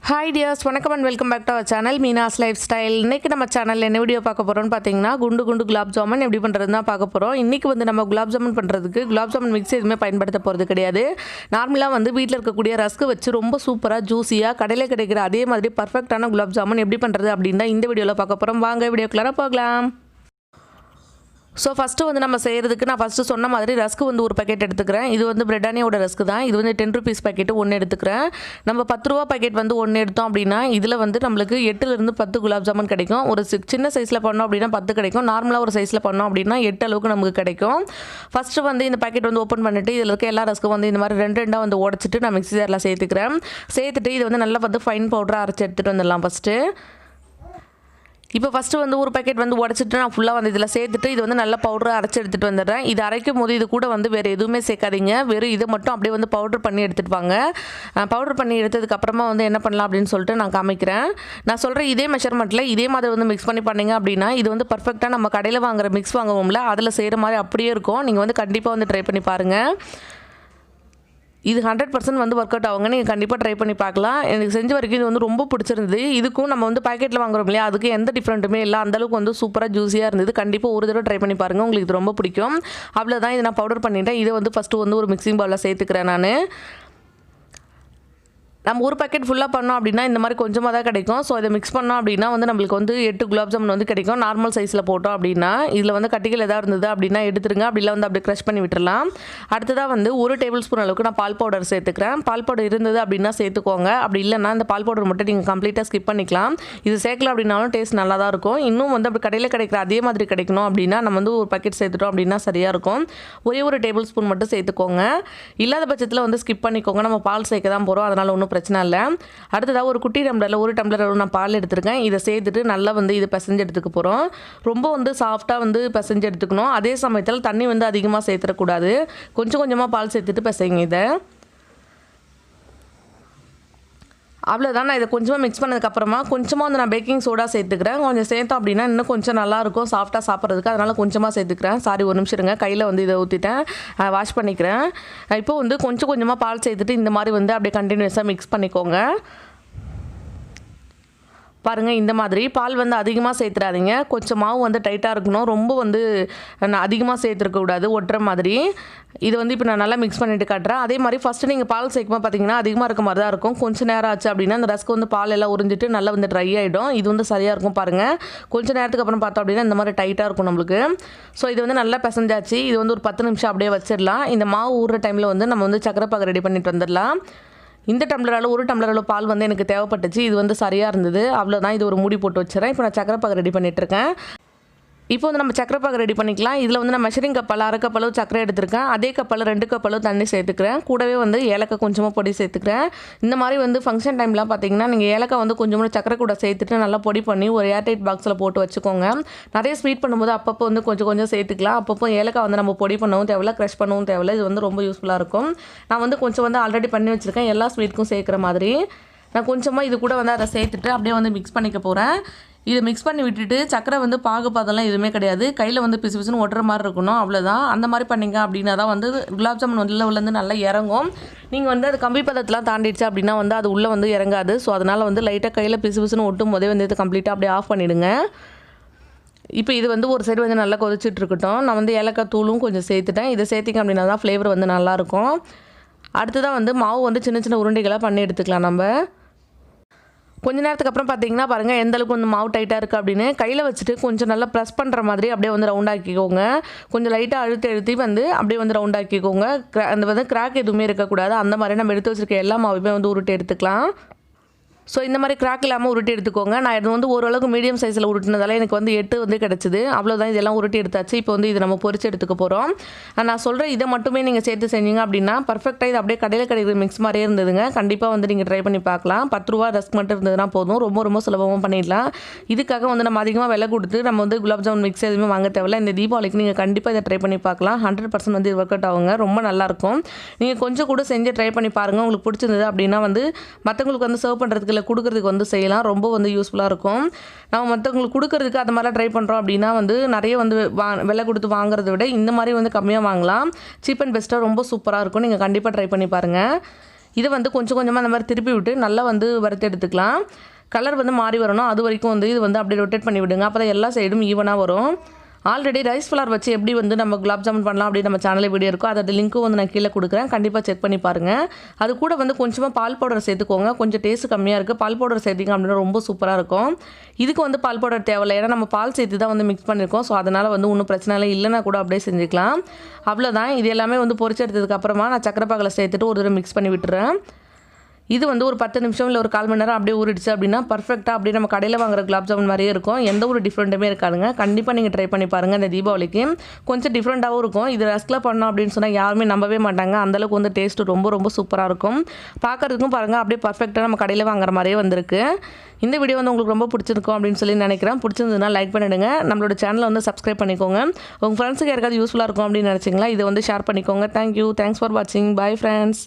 Hi dears, வணக்கம் and welcome back to our channel Meenas lifestyle. இன்னைக்கு நம்ம சேனல்ல என்ன வீடியோ பார்க்க போறோம்னு பாத்தீங்கன்னா குண்டு gulabjamun எப்படி பண்றதுன்னு தான் பார்க்க போறோம். இன்னைக்கு வந்து நம்ம gulabjamun பண்றதுக்கு gulabjamun மிக்ஸ் எதுவுமே பயன்படுத்த போறது கிடையாது. நார்மலா வந்து வீட்ல இருக்கக்கூடிய ரஸ்க் வச்சு ரொம்ப சூப்பரா ஜூசியா கடையில கிடைக்கிற அதே மாதிரி பெர்ஃபெக்ட்டான gulabjamun எப்படி பண்றது அப்படினு தான் இந்த வீடியோல பார்க்க போறோம். வாங்க வீடியோக்குள்ள போகலாம். ஸோ ஃபஸ்ட்டு வந்து நம்ம செய்கிறதுக்கு நான் ஃபஸ்ட்டு சொன்ன மாதிரி ரஸ்க்கு வந்து ஒரு பேக்கெட் எடுத்துக்கிறேன். இது வந்து பிரெட்டானியோட ரஸ்க்கு தான். இது வந்து 10 rupees பேக்கெட்டு ஒன்று எடுத்துக்கிறேன். நம்ம 10 ரூபா பேக்கெட் வந்து ஒன்று எடுத்தோம் அப்படின்னா இதில் வந்து நம்மளுக்கு 8லேருந்து 10 gulabjamun கிடைக்கும். ஒரு சின்ன சைஸில் பண்ணோம் அப்படின்னா 10 கிடைக்கும். நார்மலாக ஒரு சைஸில் பண்ணோம் அப்படின்னா 8 அளவுக்கு நமக்கு கிடைக்கும். ஃபஸ்ட்டு வந்து இந்த பேக்கெட் வந்து ஓப்பன் பண்ணிவிட்டு இதில் இருக்க எல்லா ரஸ்க்கும் வந்து இந்த மாதிரி ரெண்டாக வந்து உடச்சிட்டு நான் மிக்ஸி ஜாரில் சேர்த்துக்கிறேன். சேர்த்துட்டு இது வந்து நல்லா வந்து ஃபைன் பவுடராக அரைச்சி எடுத்துகிட்டு வந்துடலாம் ஃபஸ்ட்டு. இப்போ ஃபஸ்ட்டு வந்து ஒரு பேக்கெட் வந்து உடச்சிட்டு நான் ஃபுல்லாக வந்து இதில் சேர்த்துட்டு இது வந்து நல்லா பவுடராக அரைச்சி எடுத்துகிட்டு வந்துடுறேன். இது அரைக்கும் போது இது கூட வந்து வேறு எதுவுமே சேர்க்காதீங்க. வெறும் இதை மட்டும் அப்படியே வந்து பவுடர் பண்ணி எடுத்துகிட்டு வாங்க. பவுடர் பண்ணி எடுத்ததுக்கப்புறமா வந்து என்ன பண்ணலாம் அப்படின்னு சொல்லிட்டு நான் காமிக்கிறேன். நான் சொல்கிறேன் இதே மெஷர்மெண்ட்டில் இதே மாதிரி வந்து மிக்ஸ் பண்ணி பண்ணிங்க அப்படின்னா இது வந்து பர்ஃபெக்டாக நம்ம கடையில் வாங்குகிற மிக்ஸ் வாங்குவோம்ல அதில் செய்கிற மாதிரி அப்படியே இருக்கும். நீங்கள் வந்து கண்டிப்பாக வந்து ட்ரை பண்ணி பாருங்கள். இது 100% வந்து ஒர்க் அவுட் ஆகுங்க. நீங்கள் கண்டிப்பாக ட்ரை பண்ணி பார்க்கலாம். எனக்கு செஞ்ச வரைக்கும் இது வந்து ரொம்ப பிடிச்சிருந்தது. இதுக்கும் நம்ம வந்து பாக்கெட்டில் வாங்குறோம் இல்லையா அதுக்கு எந்த டிஃப்ரெண்ட்டுமே இல்லை. அந்தளவுக்கு வந்து சூப்பராக ஜூஸியாக இருந்தது. கண்டிப்பாக ஒரு தடவை ட்ரை பண்ணி பாருங்கள். உங்களுக்கு இது ரொம்ப பிடிக்கும். அவ்வளோதான், இதை நான் பவுடர் பண்ணிட்டேன். இதை வந்து ஃபஸ்ட்டு வந்து ஒரு மிக்சிங் பவுலில் சேர்த்துக்கிறேன் நான். நம்ம ஒரு பேக்கெட் ஃபுல்லாக பண்ணோம் அப்படின்னா இந்த மாதிரி கொஞ்சமாக தான் கிடைக்கும். ஸோ இதை மிக்ஸ் பண்ணோம் அப்படின்னா வந்து நம்மளுக்கு வந்து 8 gulabjamun வந்து கிடைக்கும். நார்மல் சைஸில் போட்டோம் அப்படின்னா இதில் வந்து கட்டிகள் எதாவது இருந்தது அப்படின்னா எடுத்துருங்க. அப்படிலாம் வந்து அப்படியே க்ரஷ் பண்ணி விட்டுறலாம். அடுத்ததாக வந்து 1 டேபிள் ஸ்பூன் அளவுக்கு நான் பால் பவுடர் சேர்த்துக்கிறேன். பால் பவுடர் இருந்தது அப்படின்னா சேர்த்துக்கோங்க. அப்படி இல்லைன்னா இந்த பால் பவுடர் மட்டும் நீங்கள் கம்ப்ளீட்டாக ஸ்கிப் பண்ணிக்கலாம். இது சேர்க்கல அப்படின்னாலும் டேஸ்ட் நல்லா தான் இருக்கும். இன்னும் வந்து அப்படி கடையில் கிடைக்கிற அதே மாதிரி கிடைக்கணும் அப்படின்னா நம்ம வந்து ஒரு பேக்கெட் சேர்த்துட்டோம் அப்படின்னா சரியாக இருக்கும். ஒரே ஒரு டேபிள் ஸ்பூன் மட்டும் சேர்த்துக்கோங்க. இல்லாத பட்சத்தில் வந்து ஸ்கிப் பண்ணிக்கோங்க. நம்ம பால் சேர்க்க தான் போகிறோம், அதனால் ஒன்றும் பிரச்சனை இல்லை. அடுத்ததாக ஒரு குட்டி டம்ளரில் 1 டம்ளர் நான் பால் எடுத்துருக்கேன். இதை சேர்த்துட்டு நல்லா வந்து இது பிசைஞ்சு எடுத்துக்க போகிறோம். ரொம்ப வந்து சாஃப்டாக வந்து பிசைஞ்சு எடுத்துக்கணும். அதே சமயத்தில் தண்ணி வந்து அதிகமாக சேர்த்துடக்கூடாது. கொஞ்சம் கொஞ்சமாக பால் சேர்த்துட்டு பிசைங்க இதை. அவ்வளோதான். நான் இதை கொஞ்சமாக மிக்ஸ் பண்ணதுக்கப்புறமா கொஞ்சமாக வந்து நான் பேக்கிங் சோடா சேர்த்துக்கிறேன். கொஞ்சம் சேர்த்தோம் அப்படின்னா இன்னும் கொஞ்சம் நல்லாயிருக்கும் சாஃப்டாக சாப்பிட்றதுக்கு. அதனால் கொஞ்சமாக சேர்த்துக்கிறேன். சாரி, ஒரு நிமிஷம் இருங்க, கையில் வந்து இதை ஊற்றிட்டேன், வாஷ் பண்ணிக்கிறேன். இப்போ வந்து கொஞ்சம் கொஞ்சமாக பால் சேர்த்துட்டு இந்த மாதிரி வந்து அப்படியே கண்டினியூஸாக மிக்ஸ் பண்ணிக்கோங்க. பாருங்கள், இந்த மாதிரி பால் வந்து அதிகமாக சேர்த்துறாதீங்க. கொஞ்சம் மாவு வந்து டைட்டாக இருக்கணும். ரொம்ப வந்து நான் அதிகமாக சேர்த்துருக்கக்கூடாது, ஒட்டுற மாதிரி. இது வந்து இப்போ நான் நல்லா மிக்ஸ் பண்ணிட்டு காட்டுறேன். அதே மாதிரி ஃபஸ்ட்டு நீங்கள் பால் சேர்க்கும்போது பார்த்தீங்கன்னா அதிகமாக இருக்க மாதிரி தான் இருக்கும். கொஞ்சம் நேரம் ஆச்சு அப்படின்னா அந்த ரஸ்க்கு வந்து பால் எல்லாம் உறிஞ்சிட்டு நல்லா வந்து ட்ரை ஆகிடும். இது வந்து சரியாக இருக்கும் பாருங்கள். கொஞ்சம் நேரத்துக்கு அப்புறம் பார்த்தோம் அப்படின்னா இந்த மாதிரி டைட்டாக இருக்கும் நம்மளுக்கு. ஸோ இது வந்து நல்லா பிசைஞ்சாச்சு. இது வந்து ஒரு 10 நிமிஷம் அப்படியே வச்சிடலாம். இந்த மாவு ஊறுற டைமில் வந்து நம்ம வந்து சக்கரை பாகு ரெடி பண்ணிட்டு வந்துடலாம். இந்த டம்ளரால் 1 டம்ளர் அளவு பால் வந்து எனக்கு தேவைப்பட்டுச்சு. இது வந்து சரியாக இருந்தது. அவ்வளோதான், இது ஒரு மூடி போட்டு வச்சுறேன். இப்போ நான் சக்கரை பாகு ரெடி பண்ணிகிட்ருக்கேன். இப்போ வந்து நம்ம சக்கரை பாகு ரெடி பண்ணிக்கலாம். இதில் வந்து நான் மெஷரிங் கப்பால் 1/2 கப் அளவு சக்கரை எடுத்துருக்கேன். அதே கப்பால் 2 கப் அளவு தண்ணி சேர்த்துக்கிறேன். கூடவே வந்து ஏலக்காய் கொஞ்சமாக பொடி சேர்த்துக்கிறேன். இந்த மாதிரி வந்து ஃபங்க்ஷன் டைம்லாம் பார்த்தீங்கன்னா நீங்கள் ஏலக்காய் வந்து கொஞ்சமாக சக்கரை கூட சேர்த்துட்டு நல்லா பொடி பண்ணி ஒரு ஏர்டைட் பாக்ஸில் போட்டு வச்சுக்கோங்க. நிறைய ஸ்வீட் பண்ணும்போது அப்பப்போ வந்து கொஞ்சம் கொஞ்சம் சேர்த்துக்கலாம். அப்பப்போ ஏலக்காய் வந்து நம்ம பொடி பண்ணவும் தேவையில்ல, க்ரஷ் பண்ணவும் தேவையில்ல. இது வந்து ரொம்ப யூஸ்ஃபுல்லாக இருக்கும். நான் வந்து கொஞ்சம் வந்து ஆல்ரெடி பண்ணி வச்சுருக்கேன் எல்லா ஸ்வீட்டுக்கும் சேர்க்குற மாதிரி. நான் கொஞ்சமாக இது கூட வந்து அதை சேர்த்துட்டு அப்படியே வந்து மிக்ஸ் பண்ணிக்க போகிறேன். இதை மிக்ஸ் பண்ணி விட்டுட்டு சக்கரை வந்து பாகுபாதெல்லாம் எதுவுமே கிடையாது. கையில் வந்து பிசு பிசுன்னு ஒட்டுற மாதிரி இருக்கணும், அவ்வளோதான். அந்த மாதிரி பண்ணிங்க அப்படின்னா தான் வந்து gulabjamun உள்ளேருந்து நல்லா இறங்கும். நீங்கள் வந்து அது கம்பி பதத்தெலாம் தாண்டிடுச்சு அப்படின்னா வந்து அது உள்ளே வந்து இறங்காது. ஸோ அதனால் வந்து லைட்டாக கையில் பிசு பிசுன்னு ஒட்டும் போதே வந்து இது கம்ப்ளீட்டாக அப்படியே ஆஃப் பண்ணிவிடுங்க. இப்போ இது வந்து ஒரு சைடு வந்து நல்லா கொதிச்சுட்டு இருக்கட்டும். நான் வந்து ஏலக்காய் தூளும் கொஞ்சம் சேர்த்துட்டேன். இதை சேர்த்திங்க அப்படின்னா தான் ஃப்ளேவர் வந்து நல்லாயிருக்கும். அடுத்ததான் வந்து மாவு வந்து சின்ன சின்ன உருண்டைகளாக பண்ணி எடுத்துக்கலாம் நம்ம. கொஞ்ச நேரத்துக்கு அப்புறம் பார்த்தீங்கன்னா பாருங்கள் எந்த அளவுக்கு வந்து மாவு டைட்டாக இருக்குது அப்படின்னு. கையில் வச்சுட்டு கொஞ்சம் நல்லா ப்ரெஸ் பண்ணுற மாதிரி அப்படியே வந்து ரவுண்டாக்கிக்கோங்க. கொஞ்சம் லைட்டாக அழுத்தி வந்து அப்படியே வந்து ரவுண்டாக்கிக்கோங்க. அந்த வந்து கிராக் எதுவுமே இருக்கக்கூடாது. அந்த மாதிரி நம்ம எடுத்து வச்சுருக்க எல்லா மாவுமே வந்து உருட்டி எடுத்துக்கலாம். ஸோ இந்த மாதிரி கிராக் இல்லாமல் உருட்டி எடுத்துக்கோங்க. நான் இது வந்து ஓரளவுக்கு மீடியம் சைஸில் உருட்டினதால எனக்கு வந்து 8 வந்து கிடச்சிது. அவ்வளோதான், இதெல்லாம் உருட்டி எடுத்தாச்சு. இப்போ வந்து இது நம்ம பொரிச்சு எடுத்துக்க போகிறோம். நான் சொல்கிறேன் இதை மட்டுமே நீங்கள் சேர்த்து செஞ்சீங்க அப்படின்னா பர்ஃபெக்டாக இது அப்படியே கடையில் கிடைக்கிற மிக்ஸ் மாதிரியே இருந்ததுங்க. கண்டிப்பாக வந்து நீங்கள் ட்ரை பண்ணி பார்க்கலாம். 10 ரூபா ரஸ்க் மட்டும் இருந்ததுன்னா போதும். ரொம்ப ரொம்ப சுலபமாக பண்ணிடலாம். இதுக்காக வந்து நம்ம அதிகமாக விலை கொடுத்து நம்ம வந்து gulabjamun மிக்ஸ் எதுவுமே வாங்க தேவையில்ல. இந்த தீபாவளிக்கு நீங்கள் கண்டிப்பாக இதை ட்ரை பண்ணி பார்க்கலாம். 100% வந்து இது ஒர்க் அவுட் ஆகுங்க. ரொம்ப நல்லாயிருக்கும். நீங்கள் கொஞ்சம் கூட செஞ்சு ட்ரை பண்ணி பாருங்கள். உங்களுக்கு பிடிச்சிருந்தது அப்படின்னா வந்து மற்றவங்களுக்கு வந்து சர்வ் பண்ணுறதுக்கு இல்லை கொடுக்குறதுக்கு வந்து செய்யலாம். ரொம்ப வந்து யூஸ்ஃபுல்லாக இருக்கும். நம்ம மற்றவங்களுக்கு கொடுக்குறதுக்கு அது மாதிரிலாம் ட்ரை பண்ணுறோம் அப்படின்னா வந்து நிறைய வந்து விலை கொடுத்து வாங்குறத விட இந்த மாதிரி வந்து கம்மியாக வாங்கலாம். சீப் அண்ட் பெஸ்ட்டாக ரொம்ப சூப்பராக இருக்கும். நீங்கள் கண்டிப்பாக ட்ரை பண்ணி பாருங்கள். இதை வந்து கொஞ்சம் கொஞ்சமாக அந்த மாதிரி திருப்பி விட்டு நல்லா வந்து வறுத்து எடுத்துக்கலாம். கலர் வந்து மாறி வரணும், அது வரைக்கும் வந்து இது வந்து அப்படியே ரொட்டேட் பண்ணி விடுங்க. அப்போ தான் எல்லா சைடும் ஈவனாக வரும். ஆல்ரெடி ரைஸ் ஃப்ளார் வச்சு எப்படி வந்து நம்ம குலாப் ஜாமுன் பண்ணலாம் அப்படி நம்ம சேனலில் வீடியோ இருக்கும், அதோட லிங்க்கும் வந்து நான் கீழே கொடுக்குறேன், கண்டிப்பாக செக் பண்ணி பாருங்கள். அது கூட வந்து கொஞ்சமாக பால் பவுடர் சேர்த்துக்கோங்க. கொஞ்சம் டேஸ்ட் கம்மியாக இருக்குது, பால் பவுடர் சேர்த்திங்க அப்படின்னா ரொம்ப சூப்பராக இருக்கும். இதுக்கு வந்து பால் பவுடர் தேவையில்லை, ஏன்னா நம்ம பால் சேர்த்து தான் வந்து மிக்ஸ் பண்ணியிருக்கோம். ஸோ அதனால் வந்து ஒன்றும் பிரச்சனை இல்லை, இல்லைனா கூட அப்படியே செஞ்சுக்கலாம். அவ்வளோதான். இது எல்லாமே வந்து பொரிச்சு எடுத்ததுக்கு அப்புறமா நான் சக்கரை பாகில் சேர்த்துட்டு ஒரு தடவை மிக்ஸ் பண்ணி விட்டுறேன். இது வந்து ஒரு 10 நிமிஷம் இல்லை ஒரு 1/4 மணி நேரம் அப்படியே ஊறிடுச்சு அப்படின்னா பர்ஃபெக்டாக அப்படியே நம்ம கடையில் வாங்குற குலாப் ஜாமுன் மாதிரியே இருக்கும். எந்த ஒரு டிஃப்ரெண்ட்டுமே இருக்காதுங்க. கண்டிப்பாக நீங்கள் ட்ரை பண்ணி பாருங்கள். இந்த தீபாவளிக்கு கொஞ்சம் டிஃப்ரெண்ட்டாகவும் இருக்கும். இது ரஸ்கில் பண்ணோம் அப்படின்னு சொன்னால் யாருமே நம்பவே மாட்டாங்க. அந்தளவுக்கு வந்து டேஸ்ட்டு ரொம்ப ரொம்ப சூப்பராக இருக்கும். பார்க்குறதுக்கும் பாருங்கள் அப்படியே பர்ஃபெக்டாக நம்ம கடையில் வாங்குற மாதிரியே வந்திருக்கு. இந்த வீடியோ வந்து உங்களுக்கு ரொம்ப பிடிச்சிருக்கும் அப்படின்னு சொல்லி நினைக்கிறேன். பிடிச்சிருந்ததுன்னா லைக் பண்ணிவிடுங்க. நம்மளோட சேனலை வந்து சப்ஸ்கிரைப் பண்ணிக்கோங்க. உங்கள் ஃப்ரெண்ட்ஸுக்கு யாருக்காவது யூஸ்ஃபுல்லாக இருக்கும் அப்படின்னு நினச்சிங்களா, இதை வந்து ஷேர் பண்ணிக்கோங்க. தேங்க்யூ. தேங்க்ஸ் ஃபார் வாட்சிங். Bye friends.